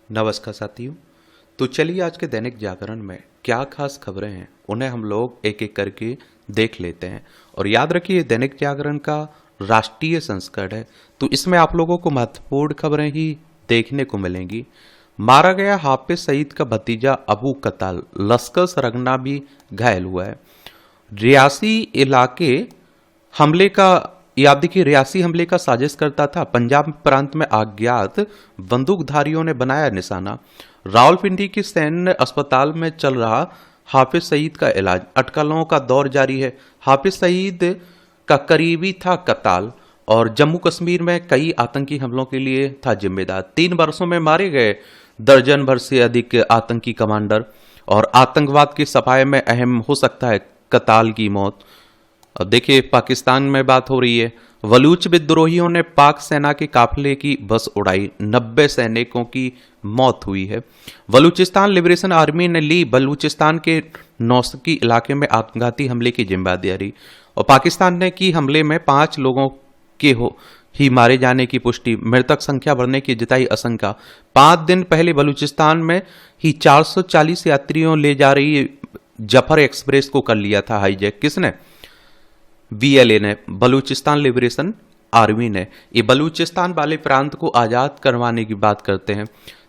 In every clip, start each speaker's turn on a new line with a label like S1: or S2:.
S1: नमस्कार साथियों। तो चलिए आज के दैनिक जागरण में क्या खास खबरें हैं उन्हें हम लोग एक एक करके देख लेते हैं। और याद रखिए दैनिक जागरण का राष्ट्रीय संस्करण है, तो इसमें आप लोगों को महत्वपूर्ण खबरें ही देखने को मिलेंगी। मारा गया हाफिज सईद का भतीजा अबू कताल, लश्कर सरगना भी घायल हुआ है। रियासी इलाके हमले का याद देखिए, रियासी हमले का साजिश करता था, पंजाब प्रांत में अज्ञात बंदूकधारियों ने बनाया निशाना। रावलपिंडी के सैन्य अस्पताल में चल रहा हाफिज सईद का इलाज, अटकलों का दौर जारी है। हाफिज सईद का करीबी था कताल और जम्मू कश्मीर में कई आतंकी हमलों के लिए था जिम्मेदार। 3 वर्षों में मारे गए दर्जन भर से अधिक आतंकी कमांडर और आतंकवाद की सफाई में अहम हो सकता है कताल की मौत। अब देखिए पाकिस्तान में बात हो रही है। बलूच विद्रोहियों ने पाक सेना के काफिले की बस उड़ाई, 90 सैनिकों की मौत हुई है। बलूचिस्तान लिबरेशन आर्मी ने ली बलूचिस्तान के नौशकी इलाके में आत्मघाती हमले की जिम्मेदारी और पाकिस्तान ने की हमले में 5 लोगों के ही मारे जाने की पुष्टि, मृतक संख्या बढ़ने की जताई आशंका। 5 दिन पहले बलूचिस्तान में ही 440 यात्रियों ले जा रही जफर एक्सप्रेस को कर लिया था हाईजैक। किसने? बीएलए ने, बलूचिस्तान लिबरेशन आर्मी ने। ये बलूचिस्तान वाले प्रांत को आज़ाद करवाने की बात करते हैं।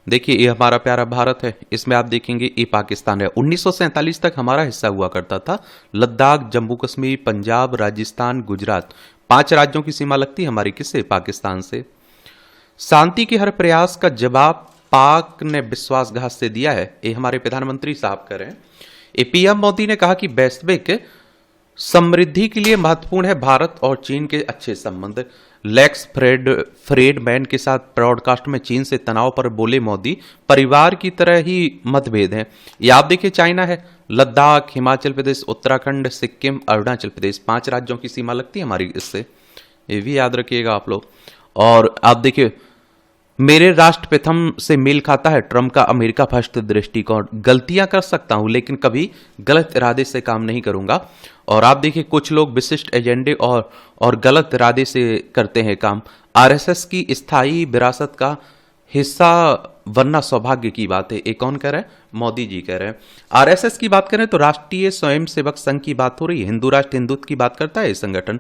S1: देखिए ये हमारा प्यारा भारत है, इसमें आप देखेंगे ये पाकिस्तान है। 1947 तक हमारा हिस्सा हुआ करता था। लद्दाख, जम्मू कश्मीर, पंजाब, राजस्थान, गुजरात, 5 राज्यों की सीमा लगती हमारी किससे? पाकिस्तान से। शांति के हर प्रयास का जवाब पाक ने विश्वासघात से दिया है, ये हमारे प्रधानमंत्री साहब कह रहे हैं। ये पीएम मोदी ने कहा कि वैश्विक समृद्धि के लिए महत्वपूर्ण है भारत और चीन के अच्छे संबंध। लेक्स फ्रेडमैन के साथ ब्रॉडकास्ट में चीन से तनाव पर बोले मोदी, परिवार की तरह ही मतभेद हैं। ये आप देखिए चाइना है, लद्दाख, हिमाचल प्रदेश, उत्तराखंड, सिक्किम, अरुणाचल प्रदेश, 5 राज्यों की सीमा लगती है हमारी इससे, ये भी याद रखिएगा आप लोग। और आप देखिए मेरे राष्ट्र प्रथम से मेल खाता है ट्रंप का अमेरिका फर्स्ट दृष्टिकोण। गलतियां कर सकता हूं लेकिन कभी गलत इरादे से काम नहीं करूंगा। और आप देखिए कुछ लोग विशिष्ट एजेंडे और गलत इरादे से करते हैं काम। आरएसएस की स्थायी विरासत का हिस्सा बनना सौभाग्य की बात है, ये कौन कह रहा है? मोदी जी कह रहे हैं। आरएसएस की बात करें तो राष्ट्रीय स्वयंसेवक संघ की बात हो रही है। हिंदू राष्ट्र हिंदुत्व की बात करता है ये संगठन।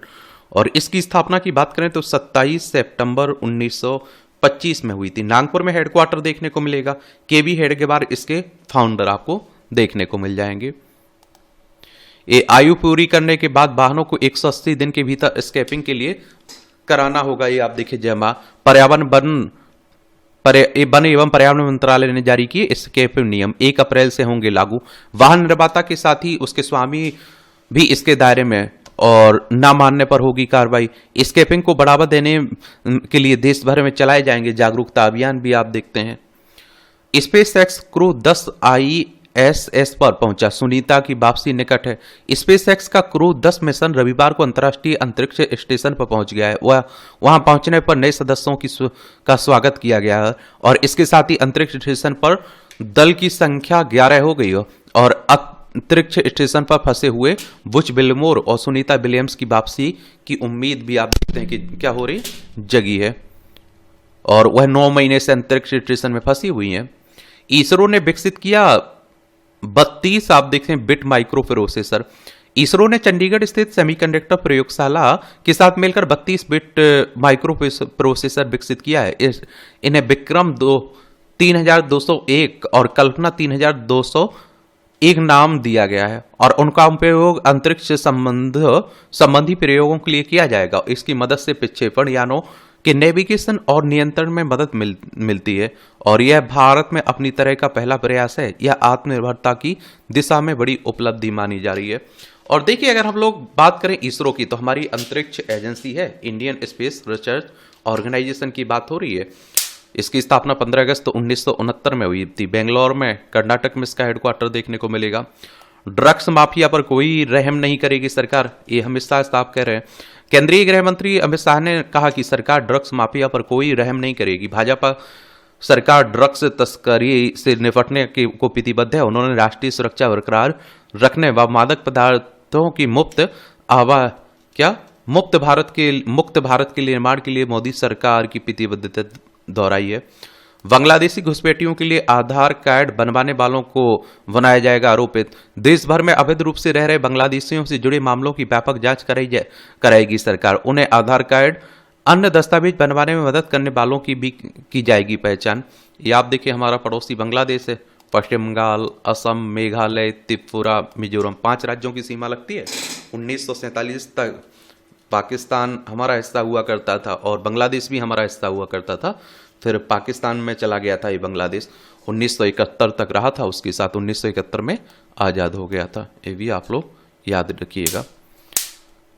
S1: और इसकी स्थापना की बात करें तो 27 सितंबर 1925 में हुई थी। नागपुर में हेडक्वार्टर देखने को मिलेगा। केबी हेडगेवार इसके फाउंडर आपको देखने को मिल जाएंगे। ये आयु पूरी करने के बाद वाहनों को 180 दिन के भीतर स्क्रैपिंग के लिए कराना होगा। ये आप देखिए जमा वन एवं पर्यावरण मंत्रालय ने जारी किए स्क्रैपिंग नियम 1 अप्रैल से होंगे लागू। वाहन निर्माता के साथ ही उसके स्वामी भी इसके दायरे में और ना मानने पर होगी कार्रवाई। स्क्रैपिंग को बढ़ावा देने के लिए देश भर में चलाए जाएंगे जागरूकता अभियान भी आप देखते हैं। स्पेस एक्स क्रू 10 ISS पर पहुंचा, सुनीता की वापसी निकट है। स्पेस एक्स का क्रू 10 मिशन रविवार को अंतर्राष्ट्रीय अंतरिक्ष स्टेशन पर पहुंच गया है। वहां पहुंचने पर नए सदस्यों का स्वागत किया गया है और इसके साथ ही अंतरिक्ष स्टेशन पर दल की संख्या 11 हो गई है। और अंतरिक्ष स्टेशन पर फंसे हुए बुच विल्मोर और सुनीता विलियम्स की वापसी की उम्मीद भी आप देखते हैं कि क्या हो रही जगी है। और वह 9 महीने से अंतरिक्ष स्टेशन में फंसी हुई हैं। इसरो ने विकसित किया 32 आप देखते हैं बिट माइक्रो प्रोसेसर। इसरो ने चंडीगढ़ स्थित सेमीकंडक्टर प्रयोगशाला के साथ मिलकर 32 बिट माइक्रो प्रोसेसर विकसित किया है। इन्हें विक्रम 3201 और कल्पना 3201 नाम दिया गया है और उनका उपयोग अंतरिक्ष संबंधी प्रयोगों के लिए किया जाएगा। इसकी मदद से प्रक्षेपण यानों के नेविगेशन और नियंत्रण में मदद मिलती है और यह भारत में अपनी तरह का पहला प्रयास है। यह आत्मनिर्भरता की दिशा में बड़ी उपलब्धि मानी जा रही है। और देखिए अगर हम लोग बात करें इसरो की, तो हमारी अंतरिक्ष एजेंसी है इंडियन स्पेस रिसर्च ऑर्गेनाइजेशन की बात हो रही है। इसकी स्थापना 15 अगस्त 1969 में हुई थी। बेंगलोर में, कर्नाटक में इसका हेडक्वार्टर देखने को मिलेगा। ड्रग्स माफिया पर कोई रहम नहीं करेगी सरकार, ये हमेशा साफ कह रहे हैं। केंद्रीय गृह मंत्री अमित शाह ने कहा कि सरकार ड्रग्स माफिया पर कोई रहम नहीं करेगी। भाजपा सरकार ड्रग्स तस्करी से निपटने को प्रतिबद्ध है। उन्होंने राष्ट्रीय सुरक्षा बरकरार रखने व मादक पदार्थों की मुक्त भारत के निर्माण के लिए मोदी सरकार की प्रतिबद्धता दोहराई है। बांग्लादेशी घुसपैठियों के लिए आधार कार्ड बनवाने वालों को बनाया जाएगा आरोपित। देश भर में अवैध रूप से रह रहे बांग्लादेशियों से जुड़े मामलों की व्यापक जांच कराएगी सरकार। उन्हें आधार कार्ड अन्य दस्तावेज बनवाने में मदद करने वालों की भी की जाएगी पहचान। ये आप देखिए हमारा पड़ोसी बांग्लादेश है। पश्चिम बंगाल, असम, मेघालय, त्रिपुरा, मिजोरम 5 राज्यों की सीमा लगती है। 1947 तक पाकिस्तान हमारा हिस्सा हुआ करता था और बांग्लादेश भी हमारा हिस्सा हुआ करता था। फिर पाकिस्तान में चला गया था ये बांग्लादेश। 1971 तक रहा था, उसके साथ 1971 में आज़ाद हो गया था। ये भी आप लोग याद रखिएगा।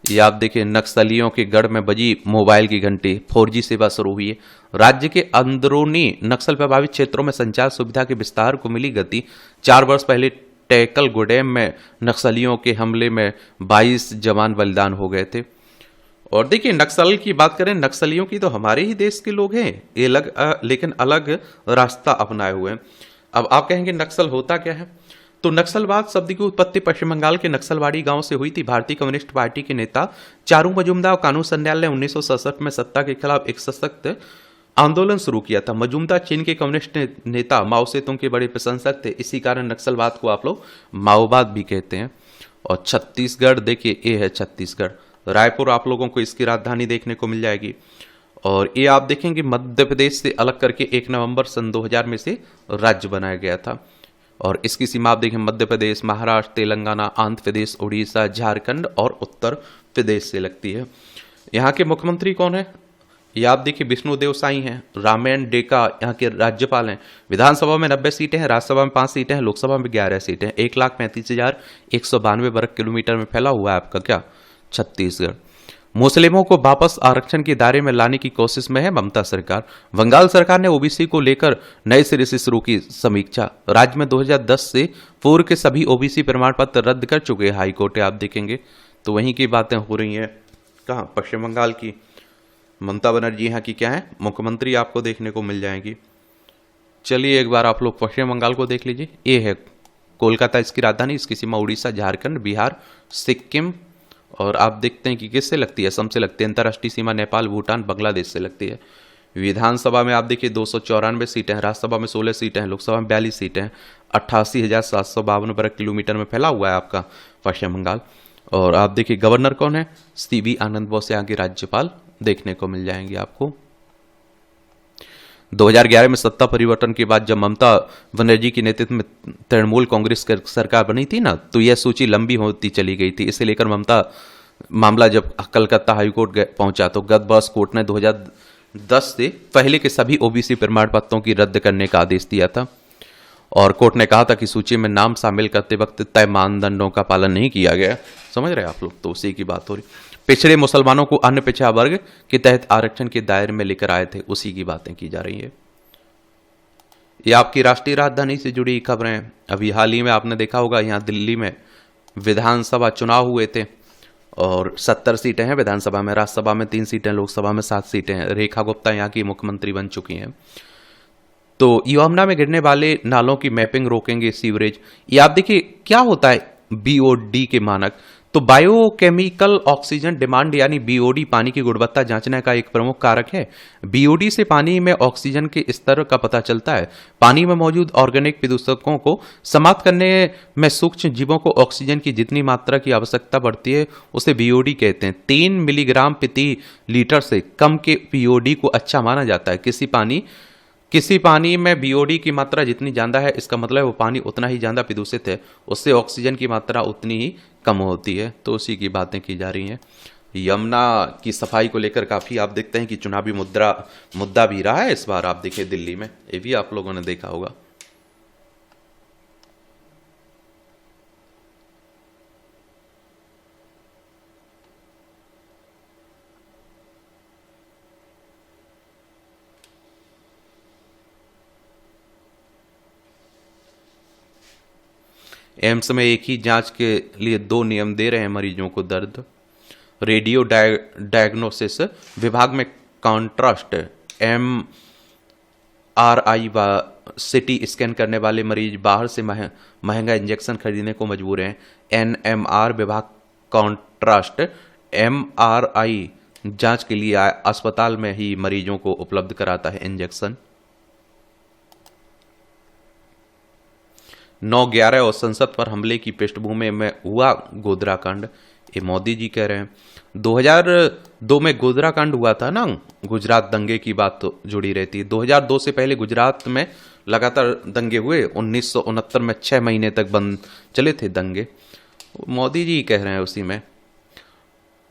S1: ये आप देखिए नक्सलियों के गढ़ में बजी मोबाइल की घंटी, 4G सेवा शुरू हुई है। राज्य के अंदरूनी नक्सल प्रभावित क्षेत्रों में संचार सुविधा के विस्तार को मिली गति। 4 वर्ष पहले टेकल गुडेम में नक्सलियों के हमले में 22 जवान बलिदान हो गए थे। और देखिए नक्सल की बात करें, नक्सलियों की तो हमारे ही देश के लोग हैं, ये लेकिन अलग रास्ता अपनाए हुए हैं। अब आप कहेंगे नक्सल होता क्या है? तो नक्सलवाद शब्द की उत्पत्ति पश्चिम बंगाल के नक्सलवाड़ी गांव से हुई थी। भारतीय कम्युनिस्ट पार्टी के नेता चारू मजूमदार और कानून सन्याल ने 1967 में सत्ता के खिलाफ एक सशक्त आंदोलन शुरू किया था। मजूमदार चीन के कम्युनिस्ट नेता माओ सेतुंग के बड़े प्रशंसक थे। इसी कारण नक्सलवाद को आप लोग माओवाद भी कहते हैं। और छत्तीसगढ़ देखिए, ये है छत्तीसगढ़। रायपुर आप लोगों को इसकी राजधानी देखने को मिल जाएगी। और ये आप देखेंगे मध्य प्रदेश से अलग करके 1 नवंबर सन 2000 में से राज्य बनाया गया था। और इसकी सीमा आप देखें मध्य प्रदेश, महाराष्ट्र, तेलंगाना, आंध्र प्रदेश, उड़ीसा, झारखंड और उत्तर प्रदेश से लगती है। यहाँ के मुख्यमंत्री कौन है? ये आप देखिए विष्णुदेव साई हैं। रामायण डेका यहाँ के राज्यपाल हैं। विधानसभा में 90 सीटें हैं, राज्यसभा में 5 सीटें हैं, लोकसभा में 11 सीटें हैं। 1,35,192 वर्ग किलोमीटर में फैला हुआ है आपका क्या छत्तीसगढ़। मुस्लिमों को वापस आरक्षण के दायरे में लाने की कोशिश में है ममता सरकार। बंगाल सरकार ने ओबीसी को लेकर नए सिरे से शुरू की समीक्षा। राज्य में 2010 से पूर्व के सभी ओबीसी प्रमाण पत्र रद्द कर चुके हाई कोर्ट। आप देखेंगे तो वहीं की बातें हो रही हैं। कहाँ? पश्चिम बंगाल की। ममता बनर्जी यहाँ की क्या है? मुख्यमंत्री आपको देखने को मिल जाएंगी। चलिए एक बार आप लोग पश्चिम बंगाल को देख लीजिए। ये है कोलकाता इसकी राजधानी। इसकी सीमा उड़ीसा, झारखंड, बिहार, सिक्किम और आप देखते हैं कि किससे लगती है? असम से लगती है। अंतर्राष्ट्रीय सीमा नेपाल, भूटान, बांग्लादेश से लगती है। विधानसभा में आप देखिए 294 सीटें हैं, राज्यसभा में 16 सीटें हैं, लोकसभा में 42 सीटें हैं। 88,752 वर्ग किलोमीटर में फैला हुआ है आपका पश्चिम बंगाल। और आप देखिए गवर्नर कौन है? सीवी आनंद बोस यहाँ के राज्यपाल देखने को मिल जाएंगे आपको। 2011 में सत्ता परिवर्तन के बाद जब ममता बनर्जी के नेतृत्व में तृणमूल कांग्रेस सरकार बनी थी ना, तो यह सूची लंबी होती चली गई थी। इसे लेकर ममता मामला जब कलकत्ता हाईकोर्ट पहुंचा तो गत वर्ष कोर्ट ने 2010 से पहले के सभी ओबीसी प्रमाण पत्रों की रद्द करने का आदेश दिया था। और कोर्ट ने कहा था कि सूची में नाम शामिल करते वक्त तय मानदंडों का पालन नहीं किया गया। समझ रहे हैं आप लोग? तो उसी की बात हो रही। पिछड़े मुसलमानों को अन्य पिछड़ा वर्ग के तहत आरक्षण के दायरे में लेकर आए थे, उसी की बातें की जा रही है। ये आपकी राष्ट्रीय राजधानी से जुड़ी खबरें। अभी हाल ही में आपने देखा होगा यहाँ दिल्ली में विधानसभा चुनाव हुए थे और 70 सीटें हैं विधानसभा में, राज्यसभा में 3 सीटें, लोकसभा में 7 सीटें हैं। रेखा गुप्ता यहाँ की मुख्यमंत्री बन चुकी हैं। तो यमुना में गिरने वाले नालों की मैपिंग रोकेंगे सीवरेज। ये आप देखिए क्या होता है बीओडी के मानक। तो बायोकेमिकल ऑक्सीजन डिमांड यानी बीओडी पानी की गुणवत्ता जांचने का एक प्रमुख कारक है। बीओडी से पानी में ऑक्सीजन के स्तर का पता चलता है। पानी में मौजूद ऑर्गेनिक प्रदूषकों को समाप्त करने में सूक्ष्म जीवों को ऑक्सीजन की जितनी मात्रा की आवश्यकता पड़ती है उसे बीओडी कहते हैं। 3 मिलीग्राम प्रति लीटर से कम के बीओडी को अच्छा माना जाता है। किसी पानी में बीओडी की मात्रा जितनी ज़्यादा है, इसका मतलब है वो पानी उतना ही ज़्यादा प्रदूषित है, उससे ऑक्सीजन की मात्रा उतनी ही कम होती है। तो उसी की बातें की जा रही हैं। यमुना की सफाई को लेकर काफ़ी आप देखते हैं कि चुनावी मुद्दा भी रहा है इस बार। आप देखिए दिल्ली में, ये भी आप लोगों ने देखा होगा। एम्स में एक ही जांच के लिए 2 नियम दे रहे हैं मरीजों को दर्द। रेडियो डायग्नोसिस विभाग में कॉन्ट्रास्ट MRI व सिटी स्कैन करने वाले मरीज बाहर से महंगा इंजेक्शन खरीदने को मजबूर हैं। NMR विभाग कॉन्ट्रास्ट MRI जांच के लिए अस्पताल में ही मरीजों को उपलब्ध कराता है इंजेक्शन। 9/11 और संसद पर हमले की पृष्ठभूमि में हुआ गोधरा कांड, ये मोदी जी कह रहे हैं। 2002 में गोधरा कांड हुआ था ना, गुजरात दंगे की बात तो जुड़ी रहती है। 2002 से पहले गुजरात में लगातार दंगे हुए। 1969 में 6 महीने तक बंद चले थे दंगे, मोदी जी कह रहे हैं उसी में।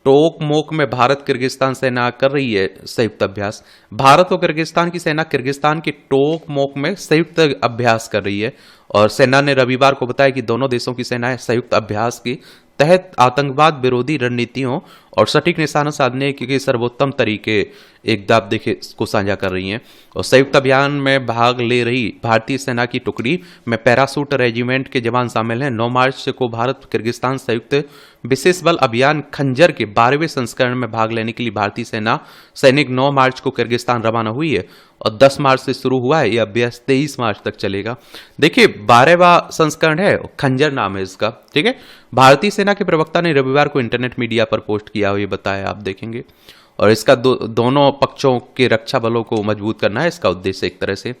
S1: टोक मोक में भारत किर्गिस्तान सेना कर रही है संयुक्त अभ्यास। भारत और किर्गिस्तान की सेना किर्गिस्तान के टोक मोक में संयुक्त अभ्यास कर रही है, और सेना ने रविवार को बताया कि दोनों देशों की सेनाएं संयुक्त अभ्यास के तहत आतंकवाद विरोधी रणनीतियों और सटीक निशाना साधने के सर्वोत्तम तरीके एक दाब देखे को साझा कर रही हैं। और संयुक्त अभियान में भाग ले रही भारतीय सेना की टुकड़ी में पैरासूट रेजिमेंट के जवान शामिल हैं। 9 मार्च को भारत किर्गिस्तान संयुक्त विशेष बल अभियान खंजर के 12वें संस्करण में भाग लेने के लिए भारतीय सेना सैनिक 9 मार्च को किर्गिस्तान रवाना हुई है, और 10 मार्च से शुरू हुआ है। यह अभ्यास 23 मार्च तक चलेगा। देखिए 12वां संस्करण है, खंजर नाम है इसका, ठीक है। भारतीय सेना के प्रवक्ता ने रविवार को इंटरनेट मीडिया पर पोस्ट किया हुआ, ये बताया, आप देखेंगे। और इसका दोनों पक्षों के रक्षा बलों को मजबूत करना है इसका उद्देश्य एक तरह से।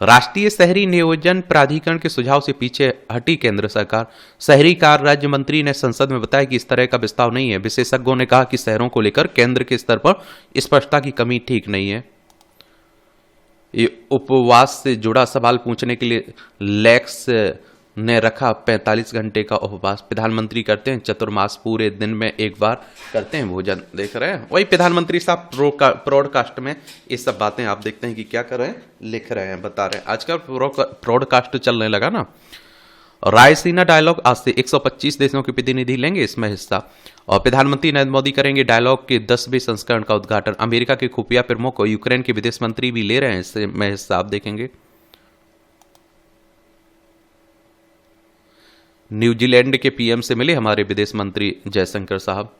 S1: राष्ट्रीय शहरी नियोजन प्राधिकरण के सुझाव से पीछे हटी केंद्र सरकार। शहरी कार्य राज्य मंत्री ने संसद में बताया कि इस तरह का प्रस्ताव नहीं है। विशेषज्ञों ने कहा कि शहरों को लेकर केंद्र के स्तर पर स्पष्टता की कमी ठीक नहीं है। ये उपवास से जुड़ा सवाल पूछने के लिए लेक्स ने रखा 45 घंटे का उपवास। प्रधानमंत्री करते हैं चतुर्मास, पूरे दिन में एक बार करते हैं भोजन। देख रहे हैं वही प्रधानमंत्री साहब ब्रॉडकास्ट में ये सब बातें आप देखते हैं कि क्या कर रहे हैं, लिख रहे हैं, बता रहे हैं। आजकल ब्रॉडकास्ट चलने लगा ना। रायसीना डायलॉग आज से 125 देशों के प्रतिनिधि लेंगे इसमें हिस्सा, और प्रधानमंत्री नरेंद्र मोदी करेंगे डायलॉग के 10वें संस्करण का उद्घाटन। अमेरिका के खुफिया प्रमुख और यूक्रेन के विदेश मंत्री भी ले रहे हैं इसमें हिस्सा, आप देखेंगे। न्यूजीलैंड के पीएम से मिले हमारे विदेश मंत्री जयशंकर साहब।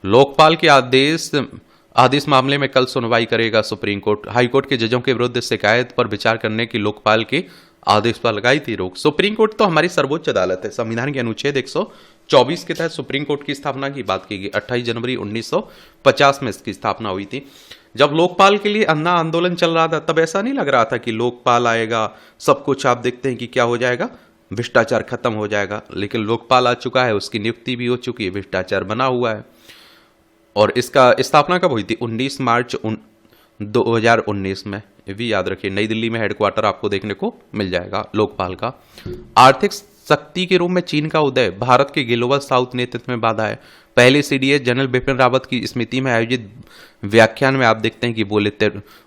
S1: लोकपाल के आदेश मामले में कल सुनवाई करेगा सुप्रीम कोर्ट। हाईकोर्ट के जजों के विरुद्ध शिकायत पर विचार करने की लोकपाल के आदेश पर लगाई थी रोक। सुप्रीम कोर्ट तो हमारी सर्वोच्च अदालत है। संविधान के अनुच्छेद 124 के तहत सुप्रीम कोर्ट की स्थापना की बात की गई। 28 जनवरी 1950 में इसकी स्थापना हुई थी। जब लोकपाल के लिए अन्ना आंदोलन चल रहा था तब ऐसा नहीं लग रहा था कि लोकपाल आएगा, सब कुछ आप देखते हैं कि क्या हो जाएगा, भ्रष्टाचार खत्म हो जाएगा। लेकिन लोकपाल आ चुका है, उसकी नियुक्ति भी हो चुकी है, भ्रष्टाचार बना हुआ है। और इसका स्थापना कब हुई थी? 19 मार्च 2019 में। ये भी याद रखिए, नई दिल्ली में हेडक्वार्टर आपको देखने को मिल जाएगा लोकपाल का। आर्थिक शक्ति के रूप में चीन का उदय, भारत के ग्लोबल साउथ नेतृत्व में बाधा है। पहले सीडीएस जनरल बिपिन रावत की स्मृति में आयोजित व्याख्यान में आप देखते हैं कि बोले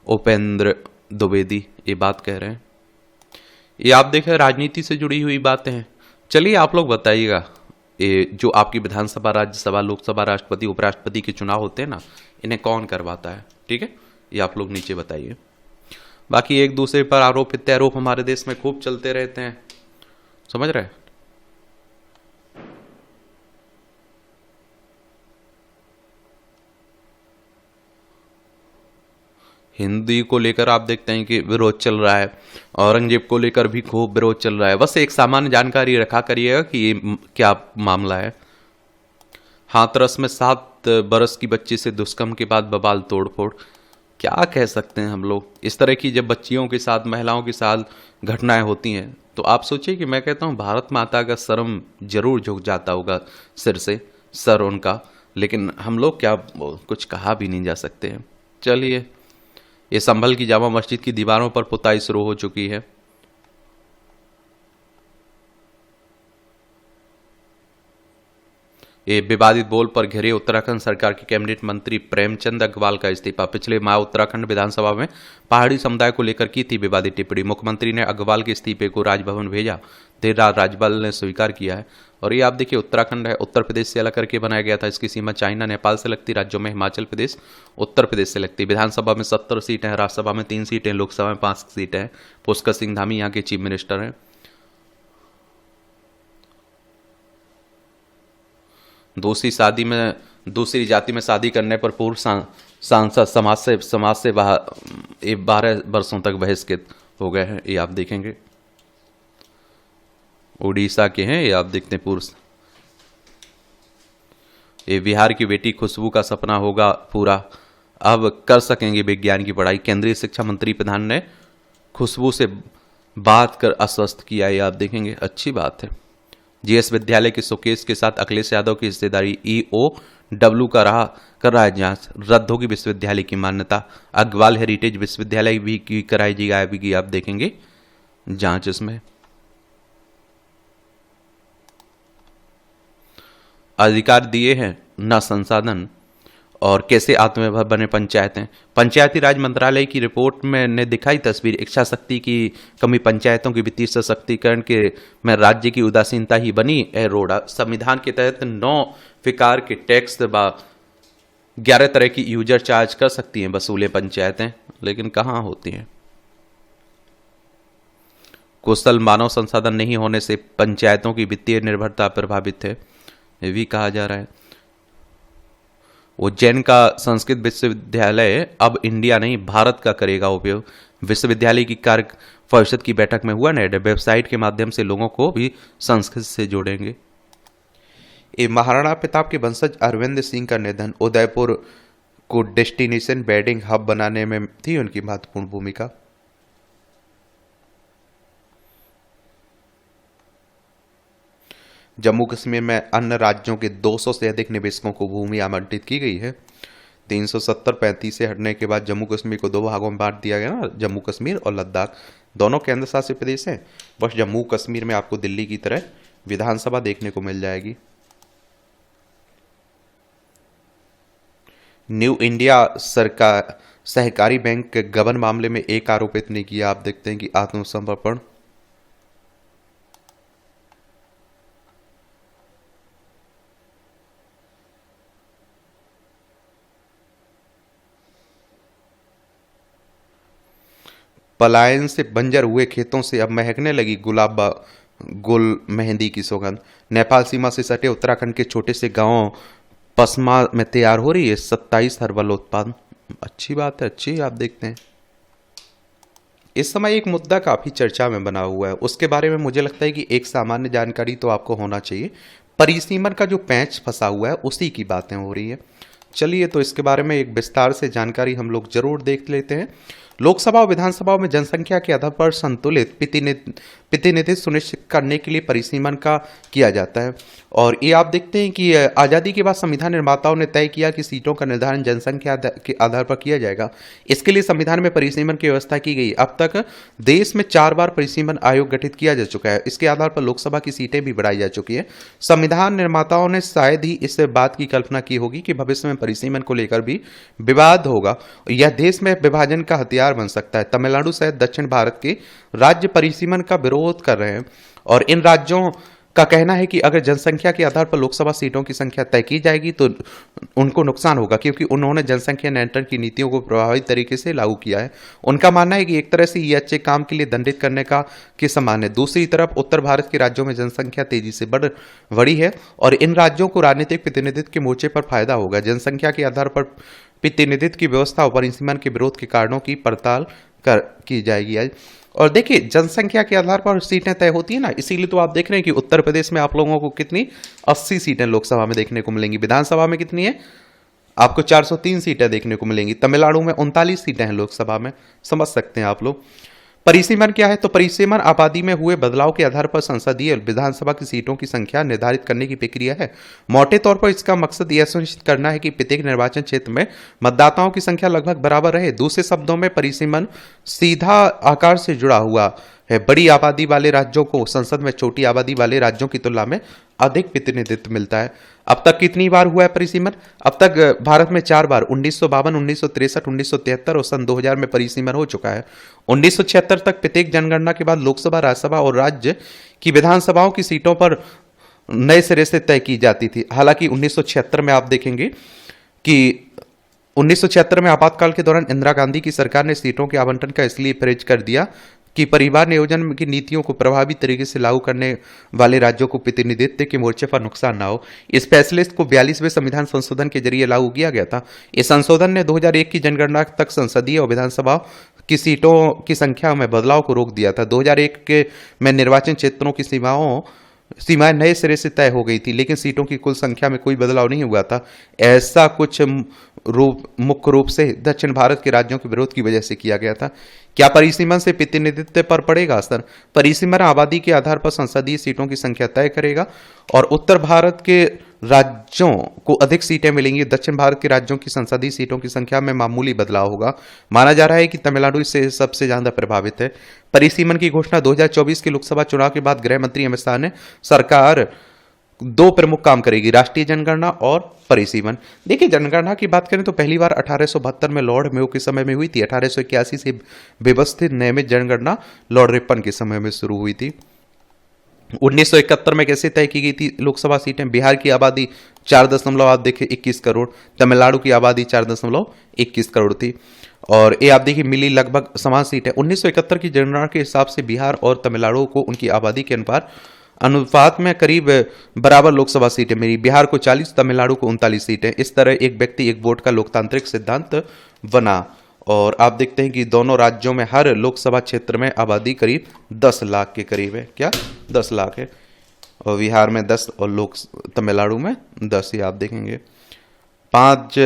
S1: उपेंद्र द्विवेदी ये बात कह रहे हैं। ये आप देखें राजनीति से जुड़ी हुई बातें हैं। चलिए आप लोग बताइएगा, ये जो आपकी विधानसभा, राज्यसभा, लोकसभा, राष्ट्रपति, उपराष्ट्रपति के चुनाव होते हैं ना, इन्हें कौन करवाता है? ठीक है, ये आप लोग नीचे बताइए। बाकी एक दूसरे पर आरोप प्रत्यारोप हमारे देश में खूब चलते रहते हैं, समझ रहे हैं। हिंदी को लेकर आप देखते हैं कि विरोध चल रहा है, औरंगजेब को लेकर भी खूब विरोध चल रहा है। बस एक सामान्य जानकारी रखा करिएगा कि ये क्या मामला है। हाथरस में 7 बरस की बच्ची से दुष्कर्म के बाद बवाल तोड़फोड़, क्या कह सकते हैं हम लोग। इस तरह की जब बच्चियों के साथ, महिलाओं के साथ घटनाएं होती हैं तो आप सोचिए कि मैं कहता हूं भारत माता का शर्म जरूर झुक जाता होगा सिर से, सर उनका। लेकिन हम लोग क्या कुछ कहा भी नहीं जा सकते हैं। चलिए, ये संभल की जामा मस्जिद की दीवारों पर पुताई शुरू हो चुकी है। ये विवादित बोल पर घिरे उत्तराखंड सरकार के कैबिनेट मंत्री प्रेमचंद अग्रवाल का इस्तीफा। पिछले माह उत्तराखंड विधानसभा में पहाड़ी समुदाय को लेकर की थी विवादित टिप्पणी। मुख्यमंत्री ने अग्रवाल के इस्तीफे को राजभवन भेजा, देर रात राज्यपाल ने स्वीकार किया है। और ये आप देखिए, उत्तराखंड है, उत्तर प्रदेश से अलग करके बनाया गया था। इसकी सीमा चाइना, नेपाल से लगती, राज्यों में हिमाचल प्रदेश, उत्तर प्रदेश से लगती। विधानसभा में 70 सीटें हैं, राज्यसभा में 3 सीटें, लोकसभा में 5 सीटें हैं। पुष्कर सिंह धामी यहाँ के चीफ मिनिस्टर हैं। दूसरी जाति में शादी करने पर पूर्व सांसद समाज से 12 वर्षों तक बहिष्कृत हो गए हैं। ये आप देखेंगे, उड़ीसा के हैं। ये आप देखते हैं पूर्व। ये बिहार की बेटी खुशबू का सपना होगा पूरा, अब कर सकेंगे विज्ञान की पढ़ाई। केंद्रीय शिक्षा मंत्री प्रधान ने खुशबू से बात कर आश्वस्त किया, ये आप देखेंगे, अच्छी बात है। जीएस विद्यालय के शोकेस के साथ अखिलेश यादव की हिस्सेदारी, ईओडब्ल्यू कर रहा है जांच, रद्द होगी विश्वविद्यालय की मान्यता। अग्रवाल हेरिटेज विश्वविद्यालय भी की कराई जाएगी, आप देखेंगे जांच इसमें। अधिकार दिए हैं न संसाधन, और कैसे आत्मनिर्भर बने पंचायतें। पंचायती राज मंत्रालय की रिपोर्ट में ने दिखाई तस्वीर, इच्छा शक्ति की कमी, पंचायतों की वित्तीय सशक्तिकरण के में राज्य की उदासीनता ही बनी है रोड़ा। संविधान के तहत 9 प्रकार के टैक्स व 11 तरह की यूजर चार्ज कर सकती हैं वसूले पंचायतें, लेकिन कहाँ होती हैं। कुशल मानव संसाधन नहीं होने से पंचायतों की वित्तीय निर्भरता प्रभावित है, ये भी कहा जा रहा है। उज्जैन का संस्कृत विश्वविद्यालय अब इंडिया नहीं भारत का करेगा उपयोग। विश्वविद्यालय की कार्य परिषद की बैठक में हुआ निर्णय, वेबसाइट के माध्यम से लोगों को भी संस्कृत से जोड़ेंगे। ये महाराणा प्रताप के वंशज अरविंद सिंह का निधन, उदयपुर को डेस्टिनेशन वेडिंग हब बनाने में थी उनकी महत्वपूर्ण भूमिका। जम्मू कश्मीर में अन्य राज्यों के 200 से अधिक निवेशकों को भूमि आवंटित की गई है। 370-35 से हटने के बाद जम्मू कश्मीर को 2 भागों में बांट दिया गया ना, जम्मू कश्मीर और लद्दाख दोनों केंद्र शासित प्रदेश हैं। बस जम्मू कश्मीर में आपको दिल्ली की तरह विधानसभा देखने को मिल जाएगी। न्यू इंडिया सरकार सहकारी बैंक के गबन मामले में एक आरोपित ने किया, आप देखते हैं कि आत्मसमर्पण। पलायन से बंजर हुए खेतों से अब महकने लगी गुल मेहंदी की सुगंध। नेपाल सीमा से सटे उत्तराखंड के छोटे से गांव पसमा में तैयार हो रही है 27 हर्बल उत्पाद। अच्छी बात है, अच्छी, आप देखते हैं। इस समय एक मुद्दा काफी चर्चा में बना हुआ है, उसके बारे में मुझे लगता है कि एक सामान्य जानकारी तो आपको होना चाहिए। परिसीमन का जो पैंच फंसा हुआ है उसी की बातें हो रही है। चलिए, तो इसके बारे में एक विस्तार से जानकारी हम लोग जरूर देख लेते हैं। लोकसभा और विधानसभा में जनसंख्या के आधार पर संतुलित प्रतिनिधित्व सुनिश्चित करने के लिए परिसीमन का किया जाता है। और ये आप देखते हैं कि आज़ादी के बाद संविधान निर्माताओं ने तय किया कि सीटों का निर्धारण जनसंख्या के आधार पर किया जाएगा। इसके लिए संविधान में परिसीमन की व्यवस्था की गई। अब तक देश में 4 बार परिसीमन आयोग गठित किया जा चुका है। इसके आधार पर लोकसभा की सीटें भी बढ़ाई जा चुकी है। संविधान निर्माताओं ने शायद ही इस बात की कल्पना की होगी कि भविष्य में परिसीमन को लेकर भी विवाद होगा। यह देश में विभाजन का हथियार बन सकता है। तमिलनाडु सहित दक्षिण भारत के राज्य परिसीमन का विरोध कर रहे हैं और इन राज्यों का कहना है कि अगर जनसंख्या के आधार पर लोकसभा सीटों की संख्या तय की जाएगी तो उनको नुकसान होगा, क्योंकि उन्होंने जनसंख्या नियंत्रण की नीतियों को प्रभावी तरीके से लागू किया है। उनका मानना है कि एक तरह से ये अच्छे काम के लिए दंडित करने का के समान है। दूसरी तरफ उत्तर भारत के राज्यों में जनसंख्या तेजी से बढ़ी है और इन राज्यों को राजनीतिक प्रतिनिधित्व के मोर्चे पर फायदा होगा। जनसंख्या के आधार पर प्रतिनिधित्व की व्यवस्था और परिसीमन के विरोध के कारणों की पड़ताल की जाएगी आज। और देखिए, जनसंख्या के आधार पर सीटें तय होती है ना, इसीलिए तो आप देख रहे हैं कि उत्तर प्रदेश में आप लोगों को कितनी 80 सीटें लोकसभा में देखने को मिलेंगी। विधानसभा में कितनी है? आपको 403 सीटें देखने को मिलेंगी। तमिलनाडु में 39 सीटें हैं लोकसभा में, समझ सकते हैं आप लोग। परिसीमन क्या है? तो परिसीमन आबादी में हुए बदलाव के आधार पर संसदीय विधानसभा की सीटों की संख्या निर्धारित करने की प्रक्रिया है। मोटे तौर पर इसका मकसद यह सुनिश्चित करना है कि प्रत्येक निर्वाचन क्षेत्र में मतदाताओं की संख्या लगभग बराबर रहे। दूसरे शब्दों में परिसीमन सीधा आकार से जुड़ा हुआ है। बड़ी आबादी वाले राज्यों को संसद में छोटी आबादी वाले राज्यों की तुलना में अधिक प्रतिनिधित्व मिलता है। अब तक कितनी बार हुआ है परिसीमन? अब तक भारत में 4 बार, 1952, 1963, 1973 और सन 2000 में परिसीमन हो चुका है। 1976 तक प्रत्येक जनगणना के बाद लोकसभा, राज्यसभा और राज्य की विधानसभाओं की सीटों पर नए सिरे से तय की जाती थी। हालांकि 1976 में आप देखेंगे कि 1976 में आपातकाल के दौरान इंदिरा गांधी की सरकार ने सीटों के आवंटन का इसलिए फ्रेज कर दिया कि परिवार नियोजन की नीतियों को प्रभावी तरीके से लागू करने वाले राज्यों को प्रतिनिधित्व के मोर्चे पर नुकसान ना हो। इस फैसले को 42वें संविधान संशोधन के जरिए लागू किया गया था। इस संशोधन ने 2001 की जनगणना तक संसदीय और विधानसभा की सीटों की संख्या में बदलाव को रोक दिया था। 2001 के में निर्वाचन क्षेत्रों की सीमाएं नए सिरे से तय हो गई थी, लेकिन सीटों की कुल संख्या में कोई बदलाव नहीं हुआ था। ऐसा कुछ मुख्य रूप से दक्षिण भारत के राज्यों के विरोध की वजह से किया गया था। क्या परिसीमन से प्रतिनिधित्व पर पड़ेगा असर? परिसीमन आबादी के आधार पर संसदीय सीटों की संख्या तय करेगा और उत्तर भारत के राज्यों को अधिक सीटें मिलेंगी। दक्षिण भारत के राज्यों की संसदीय सीटों की संख्या में मामूली बदलाव होगा। माना जा रहा है कि तमिलनाडु इससे सबसे ज्यादा प्रभावित है। परिसीमन की घोषणा 2024 के लोकसभा चुनाव के बाद गृह मंत्री अमित शाह ने सरकार दो प्रमुख काम करेगी, राष्ट्रीय जनगणना और परिसीमन। देखिए, जनगणना की बात करें तो पहली बार 1872 में लॉर्ड मेयो के समय में हुई थी। 1881 से व्यवस्थित नियमित जनगणना लॉर्ड रिपन के समय में शुरू हुई थी। 1971 में कैसे तय की गई थी लोकसभा सीटें? बिहार की आबादी 4.21 करोड़, तमिलनाडु की आबादी 4.21 करोड़ थी और ये आप देखिए मिली लगभग समान सीटें। 1971 की जनगणना के हिसाब से बिहार और तमिलनाडु को उनकी आबादी के अनुपात में करीब बराबर लोकसभा सीटें मिली। बिहार को 40, तमिलनाडु को 39 सीटें। इस तरह एक व्यक्ति एक वोट का लोकतांत्रिक सिद्धांत बना और आप देखते हैं कि दोनों राज्यों में हर लोकसभा क्षेत्र में आबादी करीब 10 लाख के करीब है। क्या 10 लाख है? और बिहार में 10 और तमिलनाडु में 10। ये आप देखेंगे 5,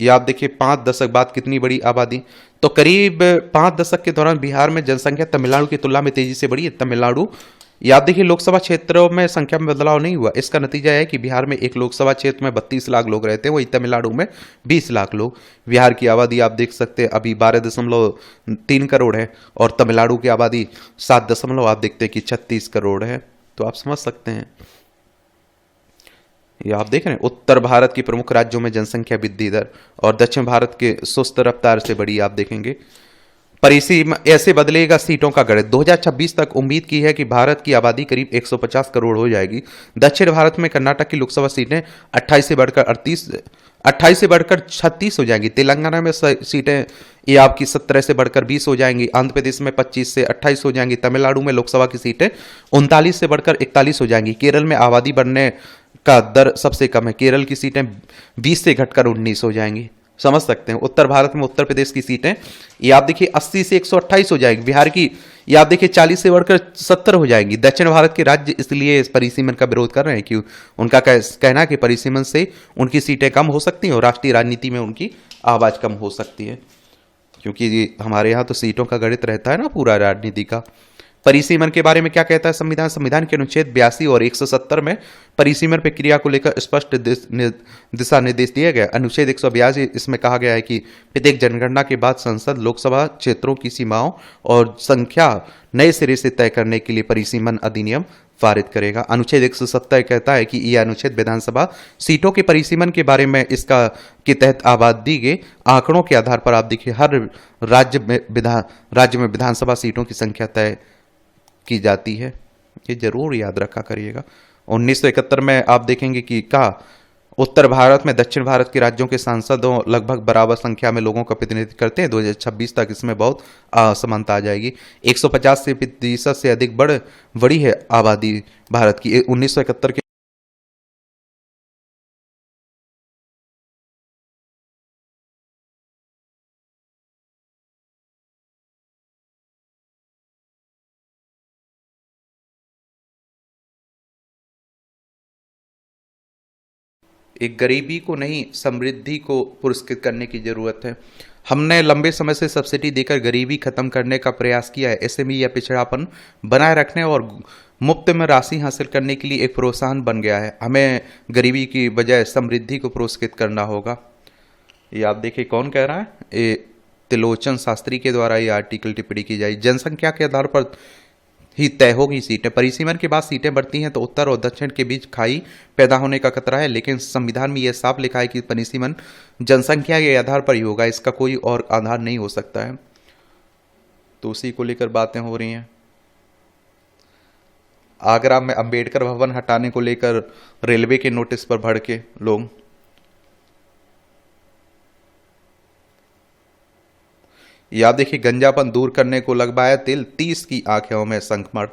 S1: ये आप देखिए 5 दशक बाद कितनी बड़ी आबादी। तो करीब 5 दशक के दौरान बिहार में जनसंख्या तमिलनाडु की तुलना में तेजी से बढ़ी है। तमिलनाडु, याद देखिए, लोकसभा क्षेत्रों में संख्या में बदलाव नहीं हुआ। इसका नतीजा है कि बिहार में एक लोकसभा क्षेत्र में 32 लाख लोग रहते हैं, वही तमिलनाडु में 20 लाख लोग। बिहार की आबादी आप देख सकते हैं अभी 12.3 करोड़ है और तमिलनाडु की आबादी 7 दशमलव आप देखते हैं कि 36 करोड़ है। तो आप समझ सकते हैं, ये आप देख रहे हैं उत्तर भारत के प्रमुख राज्यों में जनसंख्या वृद्धि दर और दक्षिण भारत के सुस्त रफ्तार से बढ़ी। आप देखेंगे परिसीमन ऐसे बदलेगा सीटों का गणित। 2026 तक उम्मीद की है कि भारत की आबादी करीब 150 करोड़ हो जाएगी। दक्षिण भारत में कर्नाटक की लोकसभा सीटें 28 से बढ़कर 36 हो जाएंगी। तेलंगाना में सीटें ये आपकी 17 से बढ़कर 20 हो जाएंगी। आंध्र प्रदेश में 25 से 28 हो जाएंगी। तमिलनाडु में लोकसभा की सीटें 39 से बढ़कर 41 हो जाएंगी। केरल में आबादी बढ़ने का दर सबसे कम है। केरल की सीटें 20 से घटकर 19 हो जाएंगी। समझ सकते हैं। उत्तर भारत में उत्तर प्रदेश की सीटें ये आप देखिए 80 से 128 हो जाएगी। बिहार की ये आप देखिए 40 से बढ़कर 70 हो जाएंगी। दक्षिण भारत के राज्य इसलिए इस परिसीमन का विरोध कर रहे हैं कि उनका कहना है कि परिसीमन से उनकी सीटें कम हो सकती हैं और राष्ट्रीय राजनीति में उनकी आवाज कम हो सकती है, क्योंकि हमारे यहाँ तो सीटों का गणित रहता है ना पूरा राजनीति का। परिसीमन के बारे में क्या कहता है संविधान? संविधान के अनुच्छेद 82 और 170 में परिसीमन प्रक्रिया को लेकर स्पष्ट दिशा निर्देश दिए गए। अनुच्छेद 182 इसमें कहा गया है कि प्रत्येक जनगणना के बाद संसद लोकसभा क्षेत्रों की सीमाओं और संख्या नए सिरे से तय करने के लिए परिसीमन अधिनियम पारित करेगा। अनुच्छेद 170 कहता है कि यह अनुच्छेद विधानसभा सीटों के परिसीमन के बारे में इसका के तहत आबादी के आंकड़ों के आधार पर आप देखिए हर राज्य में विधानसभा सीटों की संख्या तय की जाती है। ये जरूर याद रखा करिएगा। 1971 में आप देखेंगे कि उत्तर भारत में दक्षिण भारत के राज्यों के सांसदों लगभग बराबर संख्या में लोगों का प्रतिनिधित्व करते हैं। 2026 तक इसमें बहुत असमानता आ जाएगी। 150% से अधिक बड़ी है आबादी भारत की। 1971 के एक गरीबी को नहीं समृद्धि को पुरस्कृत करने की जरूरत है। हमने लंबे समय से सब्सिडी देकर गरीबी खत्म करने का प्रयास किया है। एसएमई या पिछड़ापन बनाए रखने और मुफ्त में राशि हासिल करने के लिए एक प्रोत्साहन बन गया है। हमें गरीबी की बजाय समृद्धि को पुरस्कृत करना होगा। ये आप देखिए कौन कह रहा है? ये त्रिलोचन शास्त्री के द्वारा ये आर्टिकल टिप्पणी की जाए। जनसंख्या के आधार पर ही तय होगी सीटें। परिसीमन के बाद सीटें बढ़ती हैं तो उत्तर और दक्षिण के बीच खाई पैदा होने का खतरा है, लेकिन संविधान में यह साफ लिखा है कि परिसीमन जनसंख्या के आधार पर ही होगा, इसका कोई और आधार नहीं हो सकता है। तो उसी को लेकर बातें हो रही हैं। आगरा में अंबेडकर भवन हटाने को लेकर रेलवे के नोटिस पर भड़के लोग। याद देखिए गंजापन दूर करने को लगवाया तेल, 30 की आंखों में संक्रमण।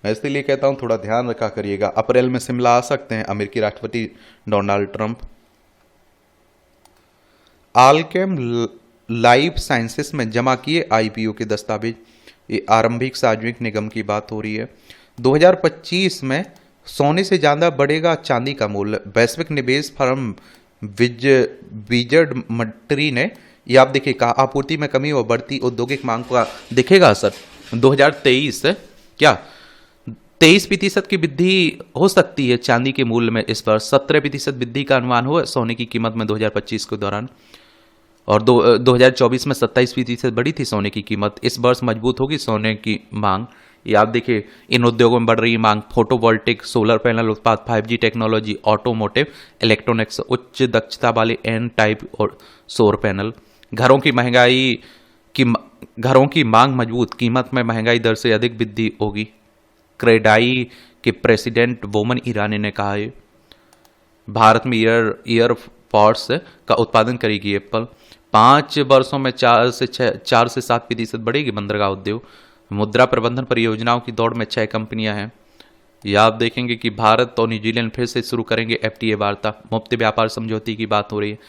S1: मैं इसलिए कहता हूं थोड़ा ध्यान रखा करिएगा। अप्रैल में शिमला आ सकते हैं अमेरिकी राष्ट्रपति Donald Trump. Alkem life sciences में जमा किए आईपीओ के दस्तावेज। ये आरंभिक सार्वजनिक निगम की बात हो रही है। 2025 में सोने से ज्यादा बढ़ेगा चांदी का मूल्य। वैश्विक निवेश फर्म विज विजर्ड मट्री ने, ये आप देखिए, कहा आपूर्ति में कमी और बढ़ती औद्योगिक मांग का दिखेगा असर। 2023 क्या 23% की वृद्धि हो सकती है चांदी के मूल्य में इस वर्ष। 17% वृद्धि का अनुमान हुआ सोने की कीमत में 2025 के दौरान, और 2024 में 27% बढ़ी थी सोने की कीमत। इस वर्ष मजबूत होगी सोने की मांग। ये आप देखिए, इन उद्योगों में बढ़ रही मांग, फोटोवोल्टिक, सोलर पैनल उत्पाद, 5G टेक्नोलॉजी, ऑटोमोटिव, इलेक्ट्रॉनिक्स, उच्च दक्षता वाले एन टाइप और सौर पैनल। घरों की महंगाई की घरों की मांग मजबूत, कीमत में महंगाई दर से अधिक वृद्धि होगी। क्रेडाई के प्रेसिडेंट वोमन ईरानी ने कहा है। भारत में ईयरपॉड्स का उत्पादन करेगी एप्पल। 5 वर्षों में 4 से 7% बढ़ेगी बंदरगाह उद्योग। मुद्रा प्रबंधन परियोजनाओं की दौड़ में 6 कंपनियां हैं। यह आप देखेंगे कि भारत और न्यूजीलैंड फिर से शुरू करेंगे FTA वार्ता। मुफ्त व्यापार समझौते की बात हो रही है।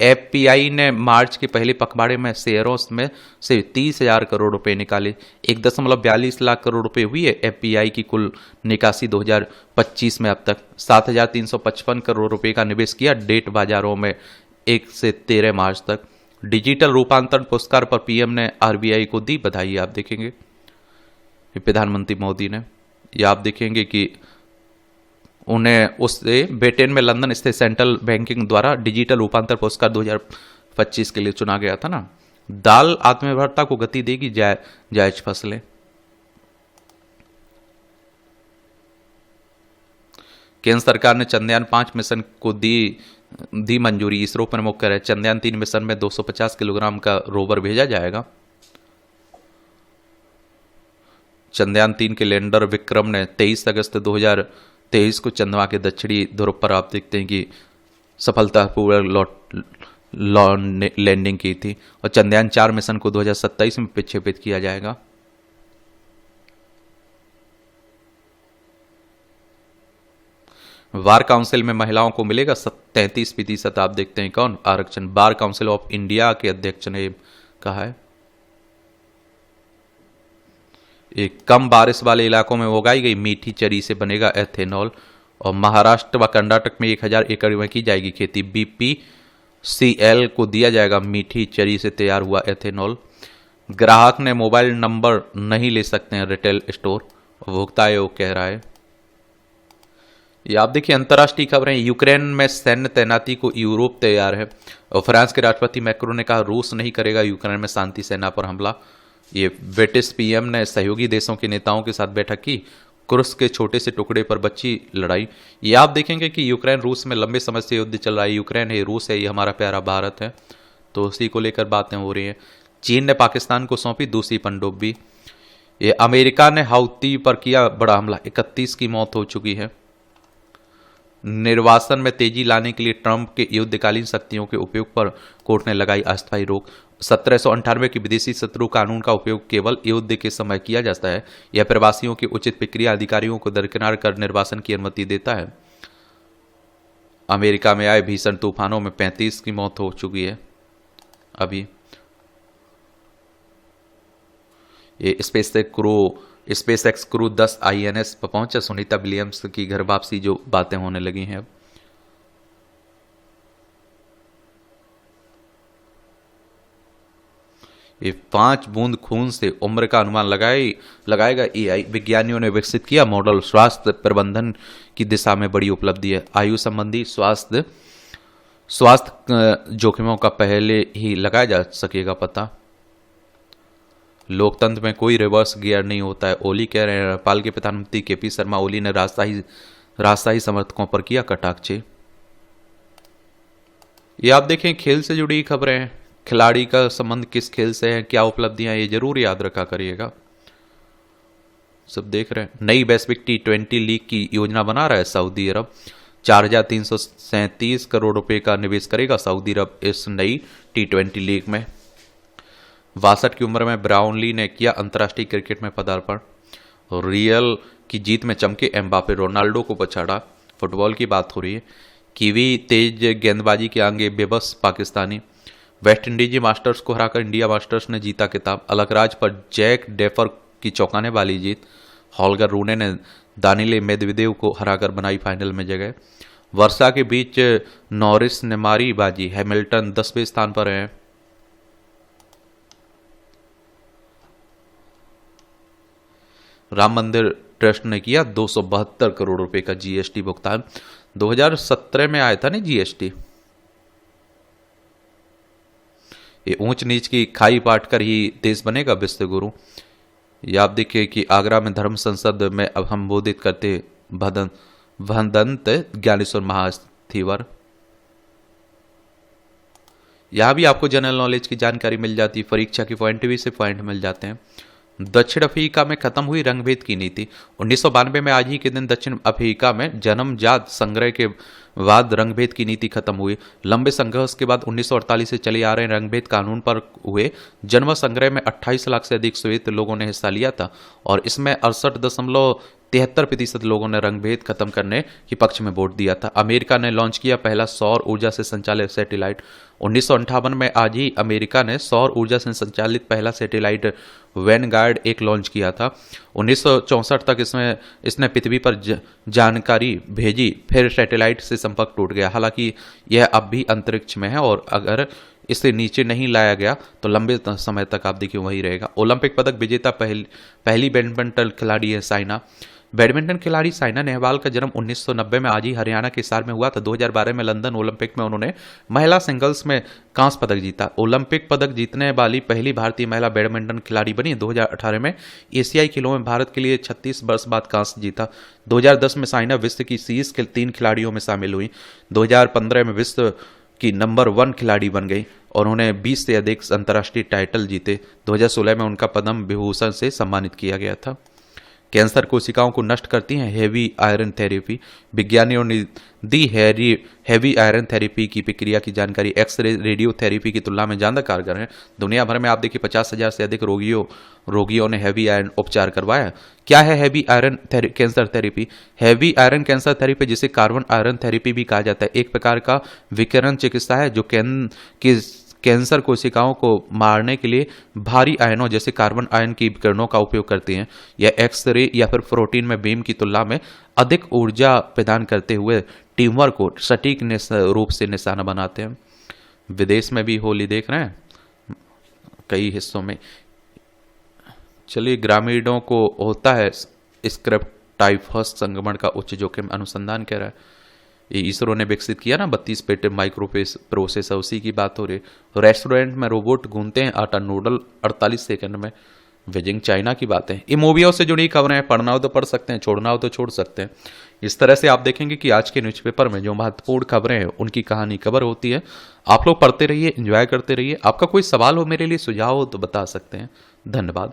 S1: FPI ने मार्च के पहले पखवाड़े में शेयरों में से 30,000 करोड़ रुपए निकाले। 1.42 लाख करोड़ रुपए हुई है FPI की कुल निकासी 2025 में। अब तक 7,355 करोड़ रुपए का निवेश किया डेट बाजारों में 1 से 13 मार्च तक। डिजिटल रूपांतरण पुरस्कार पर PM ने RBI को दी बधाई। आप देखेंगे प्रधानमंत्री मोदी ने, या आप देखेंगे कि उन्हें उससे ब्रिटेन में लंदन स्थित सेंट्रल बैंकिंग द्वारा डिजिटल रूपांतर पुरस्कार 2025 के लिए चुना गया था ना। दाल आत्मनिर्भरता को गति देगी, जायज फसलें। केंद्र सरकार ने चंद्रयान-5 मिशन को दी मंजूरी। इसरो प्रमुख कह रहे चंद्रयान-3 मिशन में 250 किलोग्राम का रोवर भेजा जाएगा। चंद्रयान-3 के लैंडर विक्रम ने 23 अगस्त 2023 को चंद्रमा के दक्षिणी ध्रुव पर आप देखते हैं कि सफलतापूर्वक लैंडिंग की थी। और चंद्रयान-4 मिशन को 2027 में प्रक्षेपित किया जाएगा। बार काउंसिल में महिलाओं को मिलेगा 33%। आप देखते हैं कौन आरक्षण। बार काउंसिल ऑफ इंडिया के अध्यक्ष ने कहा है। एक कम बारिश वाले इलाकों में उगाई गई मीठी चरी से बनेगा एथेनॉल। और महाराष्ट्र व कर्नाटक में 1000 एकड़ में की जाएगी खेती। BPCL को दिया जाएगा मीठी चरी से तैयार हुआ एथेनॉल। ग्राहक ने मोबाइल नंबर नहीं ले सकते हैं रिटेल स्टोर, उपभोक्ता आयोग कह रहा है। ये आप देखिए अंतर्राष्ट्रीय खबरें। यूक्रेन में सैन्य तैनाती को यूरोप तैयार है। और फ्रांस के राष्ट्रपति मैक्रो ने कहा रूस नहीं करेगा यूक्रेन में शांति सेना पर हमला। ये ब्रिटिश PM ने सहयोगी देशों के नेताओं के साथ बैठक की। कुर्स्क के छोटे से टुकड़े पर बची लड़ाई। ये आप देखेंगे कि यूक्रेन रूस में लंबे समय से युद्ध चल रहा है। यूक्रेन है, रूस है, ये हमारा प्यारा भारत है, तो उसी को लेकर बातें हो रही हैं। चीन ने पाकिस्तान को सौंपी दूसरी पनडुब्बी। ये अमेरिका ने हाउती पर किया बड़ा हमला, 31 की मौत हो चुकी है। निर्वासन में तेजी लाने के लिए ट्रंप के युद्धकालीन शक्तियों के उपयोग पर कोर्ट ने लगाई अस्थायी रोक। 1798 की विदेशी शत्रु कानून का उपयोग केवल युद्ध के समय किया जाता है। यह प्रवासियों की उचित प्रक्रिया अधिकारियों को दरकिनार कर निर्वासन की अनुमति देता है। अमेरिका में आए भीषण तूफानों में 35 की मौत हो चुकी है। अभी ये स्पेसएक्स क्रू 10 INS पर पहुंचा। सुनीता विलियम्स की घर वापसी जो बातें होने लगी हैं अब। ये 5 बूंद खून से उम्र का अनुमान लगाएगा AI। विज्ञानियों ने विकसित किया मॉडल। स्वास्थ्य प्रबंधन की दिशा में बड़ी उपलब्धि है। आयु संबंधी स्वास्थ्य जोखिमों का पहले ही लगाया जा सकेगा पता। लोकतंत्र में कोई रिवर्स गियर नहीं होता है, ओली कह रहे हैं। नेपाल के प्रधानमंत्री KP शर्मा ओली ने राजशाही समर्थकों पर किया कटाक्ष। ये आप देखें खेल से जुड़ी खबरें हैं। खिलाड़ी का संबंध किस खेल से है, क्या उपलब्धियां, ये जरूर याद रखा करिएगा। सब देख रहे हैं। नई वैश्विक T20 लीग की योजना बना रहा है सऊदी अरब। 4,337 करोड़ रुपए का निवेश करेगा सऊदी अरब इस नई T20 लीग में। 62 की उम्र में ब्राउनली ने किया अंतर्राष्ट्रीय क्रिकेट में पदार्पण। रियल की जीत में चमके एम्बापे, रोनाल्डो को पछाड़ा। फुटबॉल की बात हो रही है। कीवी तेज गेंदबाजी के आगे बेबस पाकिस्तानी। वेस्टइंडीज मास्टर्स को हराकर इंडिया मास्टर्स ने जीता खिताब। अलगराज पर जैक डेफर की चौंकाने वाली जीत। हॉलगर रूने ने दानिले मेदवेदेव को हराकर बनाई फाइनल में जगह। वर्षा के बीच नॉरिस ने मारी बाजी, हैमिल्टन 10वें स्थान पर है। राम मंदिर ट्रस्ट ने किया 272 करोड़ रुपए का जीएसटी भुगतान। 2017 में आया था ना जीएसटी। ये ऊंच नीच की खाई पाट कर ही देश बनेगा विश्व गुरु। ये आप देखिए कि आगरा में धर्म संसद में अब हम बोधित करते भदंत ज्ञानेश्वर महास्थीवर। यहां भी आपको जनरल नॉलेज की जानकारी मिल जाती है, परीक्षा की पॉइंट भी से पॉइंट मिल जाते हैं। दक्षिण अफ्रीका में खत्म हुई रंगभेद की नीति। 1992 में आज ही के दिन दक्षिण अफ्रीका में जन्मजात संग्रह के बाद रंगभेद की नीति खत्म हुई। लंबे संघर्ष के बाद 1948 से चले आ रहे रंगभेद कानून पर हुए जन्म संग्रह में 28 लाख से अधिक श्वेत लोगों ने हिस्सा लिया था और इसमें 68.73% लोगों ने रंगभेद खत्म करने के पक्ष में वोट दिया था। अमेरिका ने लॉन्च किया पहला सौर ऊर्जा से संचालित सैटेलाइट। 1958 में आज ही अमेरिका ने सौर ऊर्जा से संचालित पहला सैटेलाइट वैनगार्ड 1 लॉन्च किया था। 1964 तक इसने पृथ्वी पर जानकारी भेजी, फिर सैटेलाइट से संपर्क टूट गया। हालांकि यह अब भी अंतरिक्ष में है और अगर इसे नीचे नहीं लाया गया तो लंबे समय तक आप देखिए वही रहेगा। ओलंपिक पदक विजेता पहली बैडमिंटन खिलाड़ी है साइना। बैडमिंटन खिलाड़ी साइना नेहवाल का जन्म 1990 में आज ही हरियाणा के हिसार में हुआ था। 2012 में लंदन ओलंपिक में उन्होंने महिला सिंगल्स में कांस्य पदक जीता। ओलंपिक पदक जीतने वाली पहली भारतीय महिला बैडमिंटन खिलाड़ी बनी। 2018 में एशियाई खेलों में भारत के लिए 36 वर्ष बाद कांस्य जीता। 2010 में साइना विश्व की शीर्ष 3 खिलाड़ियों में शामिल हुई। 2015 में विश्व की नंबर 1 खिलाड़ी बन गई और उन्हें 20 से अधिक अंतर्राष्ट्रीय टाइटल जीते। 2016 में उनका पद्म विभूषण से सम्मानित किया गया था। कैंसर कोशिकाओं को नष्ट करती हैं हेवी आयरन थेरेपी। विज्ञानियों ने दी हेवी आयरन थेरेपी की प्रक्रिया की जानकारी। एक्सरे रेडियोथेरेपी की तुलना में ज़्यादा कारगर है। दुनिया भर में आप देखिए 50,000 से अधिक रोगियों ने हेवी आयरन उपचार करवाया। क्या है heavy iron cancer therapy? Heavy iron cancer therapy, जिसे कार्बन आयरन थेरेपी भी कहा जाता है, एक प्रकार का विकिरण चिकित्सा है जो कैंसर कोशिकाओं को मारने के लिए भारी आयनों जैसे कार्बन आयन की विकिरणों का उपयोग करती हैं। यह एक्सरे या फिर प्रोटीन में बीम की तुलना में अधिक ऊर्जा प्रदान करते हुए ट्यूमर को सटीक रूप से निशाना बनाते हैं। विदेश में भी होली देख रहे हैं कई हिस्सों में। चलिए, ग्रामीणों को होता है स्क्रैब टाइफस संक्रमण का उच्च जोखिम, अनुसंधान कह रहा है। ये इसरो ने विकसित किया ना 32 पेटेंट माइक्रो प्रोसेसर, उसी की बात हो रही है। रेस्टोरेंट में रोबोट गूंथते हैं आटा नूडल 48 सेकंड में। बीजिंग चाइना की बात है। ये मूवियों से जुड़ी खबरें हैं, पढ़ना हो तो पढ़ सकते हैं, छोड़ना हो तो छोड़ सकते हैं। इस तरह से आप देखेंगे कि आज के न्यूज़पेपर में जो महत्वपूर्ण खबरें हैं उनकी कहानी कवर होती है। आप लोग पढ़ते रहिए, एंजॉय करते रहिए। आपका कोई सवाल हो, मेरे लिए सुझाव हो तो बता सकते हैं। धन्यवाद।